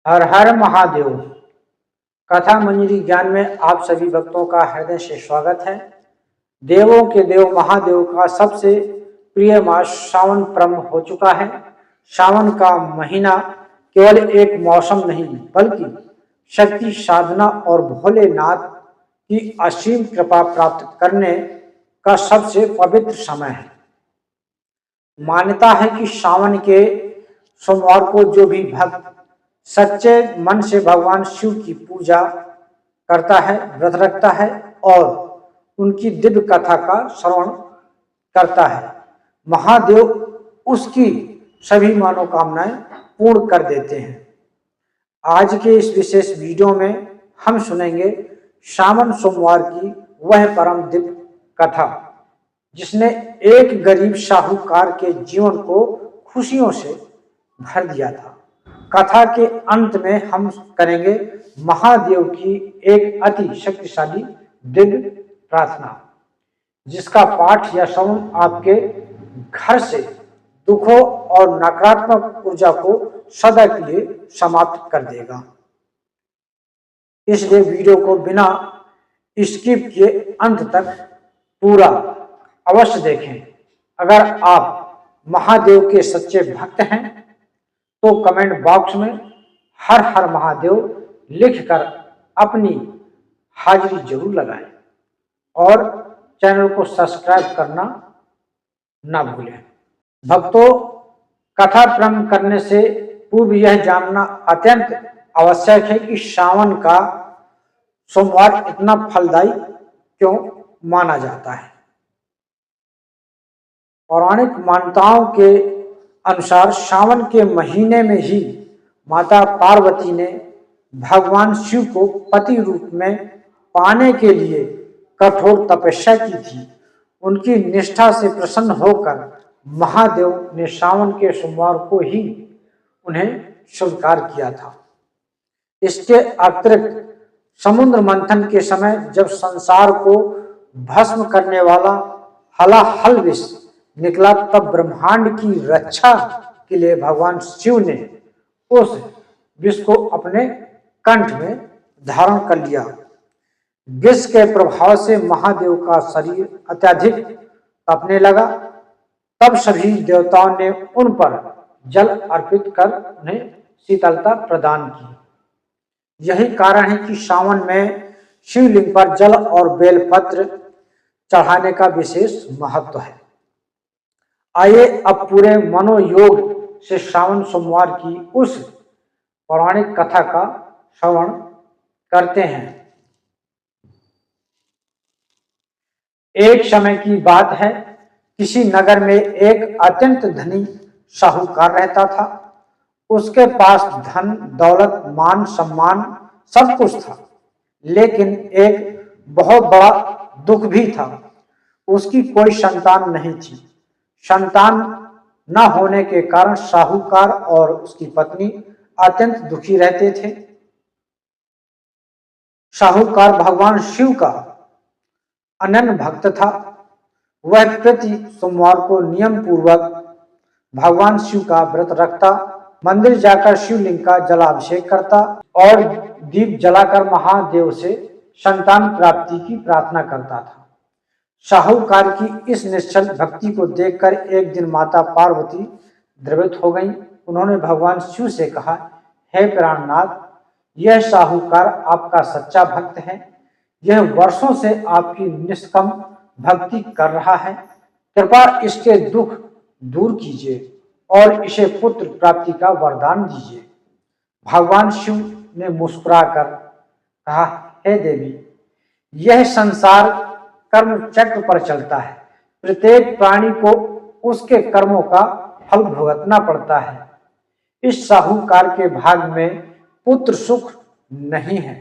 हर हर महादेव। कथा मंजरी ज्ञान में आप सभी भक्तों का हृदय से स्वागत है। देवों के देव महादेव का सबसे प्रिय मास सावन प्रारंभ हो चुका है। सावन का महीना केवल एक मौसम नहीं बल्कि शक्ति साधना और भोलेनाथ की असीम कृपा प्राप्त करने का सबसे पवित्र समय है। मान्यता है कि सावन के सोमवार को जो भी भक्त सच्चे मन से भगवान शिव की पूजा करता है, व्रत रखता है और उनकी दिव्य कथा का श्रवण करता है, महादेव उसकी सभी मनोकामनाएं पूर्ण कर देते हैं। आज के इस विशेष वीडियो में हम सुनेंगे सावन सोमवार की वह परम दिव्य कथा जिसने एक गरीब साहूकार के जीवन को खुशियों से भर दिया था। कथा के अंत में हम करेंगे महादेव की एक अति शक्तिशाली दिव्य प्रार्थना, जिसका पाठ या श्रवण आपके घर से दुखों और नकारात्मक ऊर्जा को सदा के लिए समाप्त कर देगा। इसलिए वीडियो को बिना स्किप किए अंत तक पूरा अवश्य देखें। अगर आप महादेव के सच्चे भक्त हैं तो कमेंट बॉक्स में हर हर महादेव लिखकर अपनी हाजिरी जरूर लगाएं और चैनल को सब्सक्राइब करना ना भूलें। भक्तों, कथा प्रारंभ करने से पूर्व यह जानना अत्यंत आवश्यक है कि सावन का सोमवार इतना फलदायी क्यों माना जाता है। पौराणिक मान्यताओं के अनुसार सावन के महीने में ही माता पार्वती ने भगवान शिव को पति रूप में पाने के लिए कठोर तपस्या की थी। उनकी निष्ठा से प्रसन्न होकर महादेव ने सावन के सोमवार को ही उन्हें स्वीकार किया था। इसके अतिरिक्त समुद्र मंथन के समय जब संसार को भस्म करने वाला हलाहल विष निकला, तब ब्रह्मांड की रक्षा के लिए भगवान शिव ने उस विष को अपने कंठ में धारण कर लिया। विष के प्रभाव से महादेव का शरीर अत्यधिक तपने लगा। तब सभी देवताओं ने उन पर जल अर्पित कर उन्हें शीतलता प्रदान की। यही कारण है कि सावन में शिवलिंग पर जल और बेलपत्र चढ़ाने का विशेष महत्व है। आइए अब पूरे मनोयोग से सावन सोमवार की उस पौराणिक कथा का श्रवण करते हैं। एक समय की बात है, किसी नगर में एक अत्यंत धनी साहूकार रहता था। उसके पास धन दौलत मान सम्मान सब कुछ था, लेकिन एक बहुत बड़ा दुख भी था। उसकी कोई संतान नहीं थी। संतान न होने के कारण साहूकार और उसकी पत्नी अत्यंत दुखी रहते थे। साहूकार भगवान शिव का अनन्य भक्त था। वह प्रति सोमवार को नियम पूर्वक भगवान शिव का व्रत रखता, मंदिर जाकर शिवलिंग का जलाभिषेक करता और दीप जलाकर महादेव से संतान प्राप्ति की प्रार्थना करता था। साहूकार की इस निश्चल भक्ति को देखकर एक दिन माता पार्वती द्रवित हो गईं। उन्होंने भगवान शिव से कहा, हे प्राणनाथ, यह साहूकार आपका सच्चा भक्त है। यह वर्षों से आपकी निष्कम भक्ति कर रहा है। कृपा इसके दुख दूर कीजिए और इसे पुत्र प्राप्ति का वरदान दीजिए। भगवान शिव ने मुस्कुराकर कहा, हे देवी, यह संसार कर्म चक्र पर चलता है। प्रत्येक प्राणी को उसके कर्मों का फल भुगतना पड़ता है। इस साहूकार के भाग में पुत्र सुख नहीं है।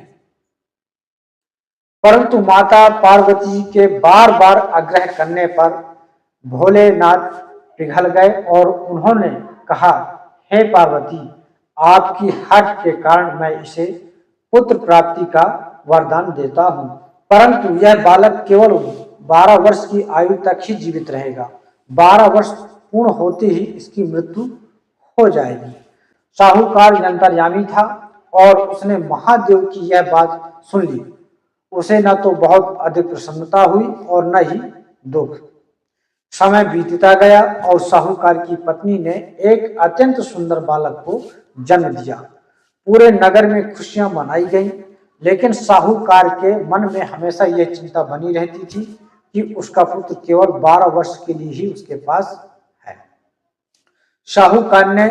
परंतु माता पार्वती के बार बार आग्रह करने पर भोलेनाथ पिघल गए और उन्होंने कहा, हे पार्वती, आपकी हठ के कारण मैं इसे पुत्र प्राप्ति का वरदान देता हूं, परंतु यह बालक केवल 12 वर्ष की आयु तक ही जीवित रहेगा। 12 वर्ष पूर्ण होते ही इसकी मृत्यु हो जाएगी। साहूकार अंतर्यामी था। और उसने महादेव की यह बात सुन ली। उसे न तो बहुत अधिक प्रसन्नता हुई और न ही दुख। समय बीतता गया और साहूकार की पत्नी ने एक अत्यंत सुंदर बालक को जन्म दिया। पूरे नगर में खुशियां मनाई गईं, लेकिन साहूकार के मन में हमेशा यह चिंता बनी रहती थी कि उसका पुत्र केवल 12 वर्ष के लिए ही उसके पास है। साहूकार ने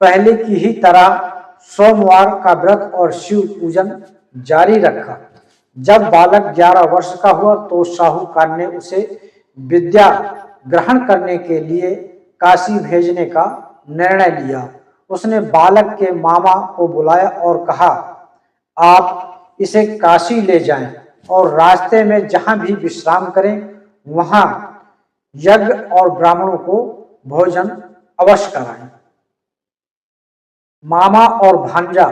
पहले की ही तरह सोमवार का व्रत और शिव पूजन जारी रखा। जब बालक 11 वर्ष का हुआ तो साहूकार ने उसे विद्या ग्रहण करने के लिए काशी भेजने का निर्णय लिया। उसने बालक के मामा को बुलाया और कहा, आप इसे काशी ले जाएं और रास्ते में जहां भी विश्राम करें वहां यज्ञ और ब्राह्मणों को भोजन अवश्य कराएं। मामा और भांजा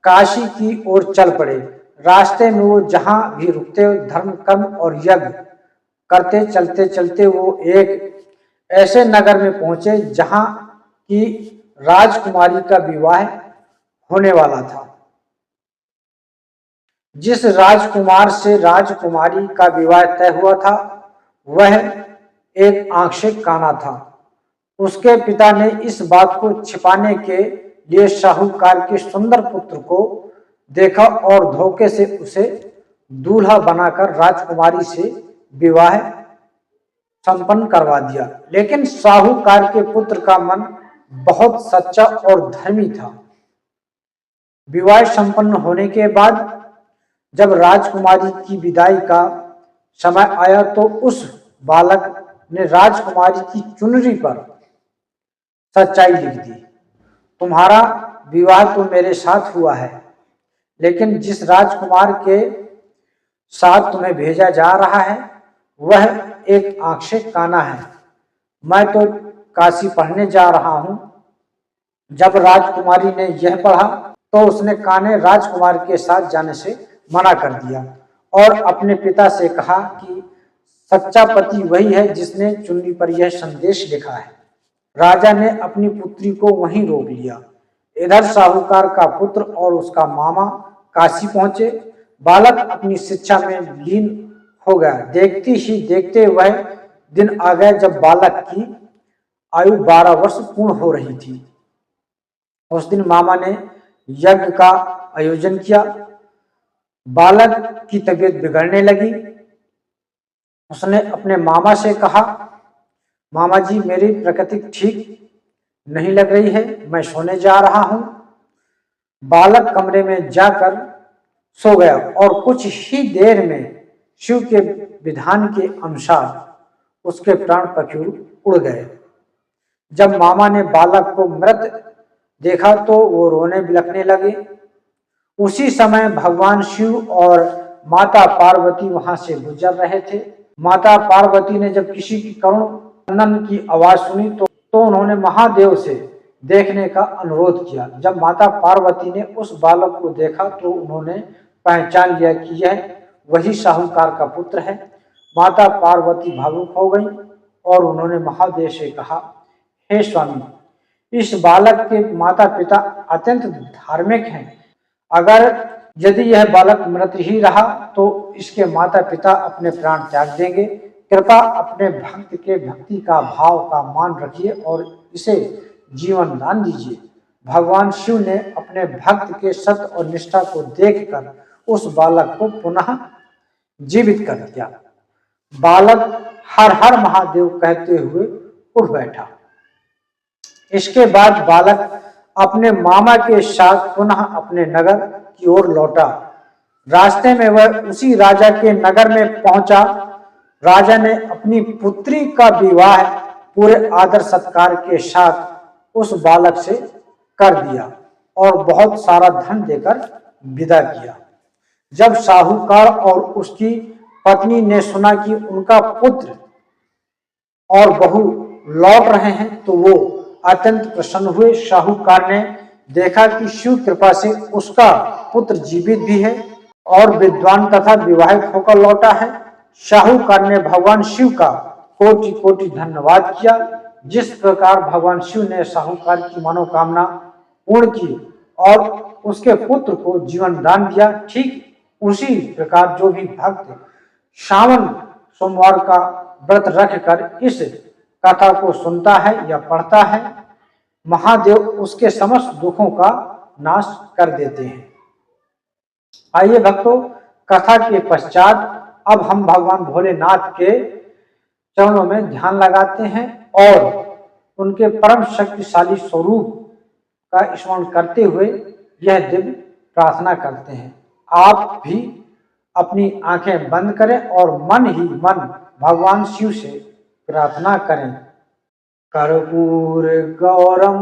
काशी की ओर चल पड़े। रास्ते में वो जहां भी रुकते धर्म कर्म और यज्ञ करते चलते चलते वो एक ऐसे नगर में पहुंचे जहां की राजकुमारी का विवाह होने वाला था। जिस राजकुमार से राजकुमारी का विवाह तय हुआ था वह एक आंशिक काना था। उसके पिता ने इस बात को छिपाने के लिए साहूकार के सुंदर पुत्र को देखा और धोखे से उसे दूल्हा बनाकर राजकुमारी से विवाह संपन्न करवा दिया। लेकिन साहूकार के पुत्र का मन बहुत सच्चा और धर्मी था। विवाह संपन्न होने के बाद जब राजकुमारी की विदाई का समय आया तो उस बालक ने राजकुमारी की चुनरी पर सच्चाई लिख दी। तुम्हारा विवाह तो मेरे साथ हुआ है, लेकिन जिस राजकुमार के साथ तुम्हें भेजा जा रहा है वह एक आंशिक काना है। मैं तो काशी पढ़ने जा रहा हूं। जब राजकुमारी ने यह पढ़ा तो उसने काने राजकुमार के साथ जाने से मना कर दिया और अपने पिता से कहा कि सच्चा पति वही है जिसने चुन्नी पर यह संदेश लिखा है। राजा ने अपनी पुत्री को वहीं रोक लिया। इधर साहूकार का पुत्र और उसका मामा काशी पहुंचे। बालक अपनी शिक्षा में लीन हो गया। देखते ही देखते वह दिन आ गया जब बालक की आयु 12 वर्ष पूर्ण हो रही थी। उस दिन मामा ने यज्ञ का आयोजन किया। बालक की तबीयत बिगड़ने लगी। उसने अपने मामा से कहा, मामा जी मेरी प्रकृति ठीक नहीं लग रही है, मैं सोने जा रहा हूं। बालक कमरे में जाकर सो गया और कुछ ही देर में शिव के विधान के अनुसार उसके प्राण पखेरु उड़ गए। जब मामा ने बालक को मृत देखा तो वो रोने बिलखने लगे। उसी समय भगवान शिव और माता पार्वती वहां से गुजर रहे थे। माता पार्वती ने जब किसी की करुण क्रंदन की आवाज सुनी तो उन्होंने महादेव से देखने का अनुरोध किया। जब माता पार्वती ने उस बालक को देखा तो उन्होंने पहचान लिया कि यह वही साहूकार का पुत्र है। माता पार्वती भावुक हो गई और उन्होंने महादेव से कहा, हे स्वामी, इस बालक के माता पिता अत्यंत धार्मिक हैं। अगर यदि यह बालक मृत ही रहा तो इसके माता पिता अपने प्राण त्याग देंगे। कृपा अपने भक्त के भक्ति का भाव का मान रखिए और इसे जीवन दान दीजिए। भगवान शिव ने अपने भक्त के सत्य और निष्ठा को देखकर उस बालक को पुनः जीवित कर दिया। बालक हर हर महादेव कहते हुए उठ बैठा। इसके बाद बालक अपने मामा के साथ पुनः अपने नगर की ओर लौटा। रास्ते में वह उसी राजा के नगर में पहुंचा। राजा ने अपनी पुत्री का विवाह पूरे आदर सत्कार के साथ उस बालक से कर दिया और बहुत सारा धन देकर विदा किया। जब साहूकार और उसकी पत्नी ने सुना कि उनका पुत्र और बहू लौट रहे हैं तो वो अत्यंत प्रसन्न हुए। साहूकार ने देखा कि शिव कृपा से उसका पुत्र जीवित भी है और विद्वान तथा विवाहित होकर लौटा है। साहूकार ने भगवान शिव का कोटि कोटि धन्यवाद किया। जिस प्रकार भगवान शिव ने साहूकार की मनोकामना पूर्ण की और उसके पुत्र को जीवन दान दिया। ठीक उसी प्रकार जो भी भक्त श्रावण सोमवार का व्रत रखकर इस कथा को सुनता है या पढ़ता है, महादेव उसके समस्त दुखों का नाश कर देते हैं। आइए भक्तों, कथा के पश्चात अब हम भगवान भोलेनाथ के चरणों में ध्यान लगाते हैं और उनके परम शक्तिशाली स्वरूप का स्मरण करते हुए यह दिव्य प्रार्थना करते हैं। आप भी अपनी आंखें बंद करें और मन ही मन भगवान शिव से प्रार्थना करें। कर्पूर गौरम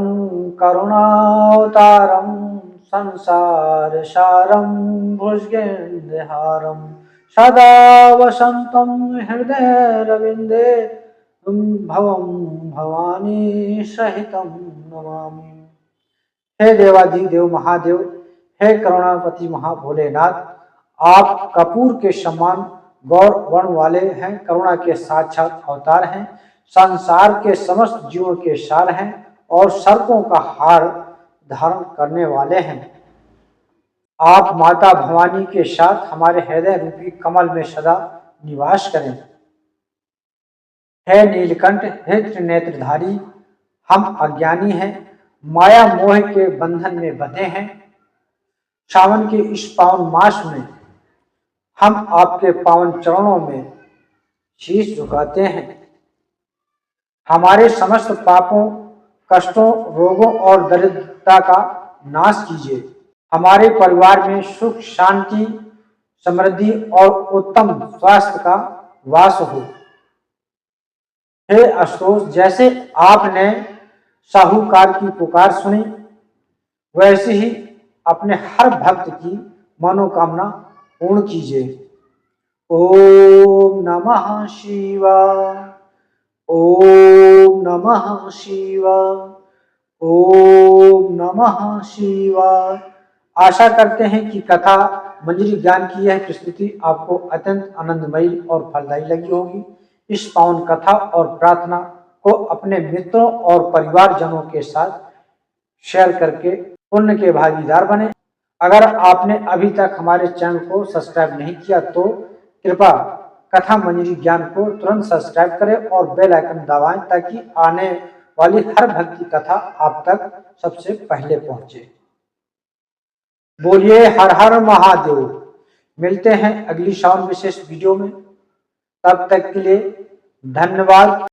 करुणावतारम संसार सारम भुजगेन्द्रहारम सदा वसंतम हृदय रविंदे भवम भवानी सहितम नमामि। हे देवाधिदेव महादेव, हे करुणापति महाभोलेनाथ, आप कपूर के समान गौर वर्ण वाले हैं, करुणा के साक्षात अवतार हैं, संसार के समस्त जीवों के सार हैं और सर्पों का हार धारण करने वाले हैं। आप माता भवानी के साथ हमारे हृदय रूपी कमल में सदा निवास करें। हे नीलकंठ, हे त्रिनेत्रधारी, हम अज्ञानी हैं, माया मोह के बंधन में बंधे हैं। सावन के इस पावन मास में हम आपके पावन चरणों में शीश झुकाते हैं। हमारे समस्त पापों, कष्टों, रोगों और दरिद्रता का नाश कीजिए। हमारे परिवार में सुख, शांति, समृद्धि और उत्तम स्वास्थ्य का वास हो। हे आशुतोष, जैसे आपने साहूकार की पुकार सुनी, वैसे ही अपने हर भक्त की मनोकामना पूर्ण कीजिए। ओम नमः शिवाय, ओम नमः शिवाय, ओम नमः शिवाय। आशा करते हैं कि कथा मंजरी ज्ञान की यह प्रस्तुति आपको अत्यंत आनंदमयी और फलदायी लगी होगी। इस पावन कथा और प्रार्थना को अपने मित्रों और परिवारजनों के साथ शेयर करके पुण्य के भागीदार बने। अगर आपने अभी तक हमारे चैनल को सब्सक्राइब नहीं किया तो कृपया कथा मंजरी ज्ञान को तुरंत सब्सक्राइब करें और बेल आइकन दबाएं ताकि आने वाली हर भक्ति कथा आप तक सबसे पहले पहुंचे। बोलिए हर हर महादेव। मिलते हैं अगली श्रावण विशेष वीडियो में, तब तक के लिए धन्यवाद।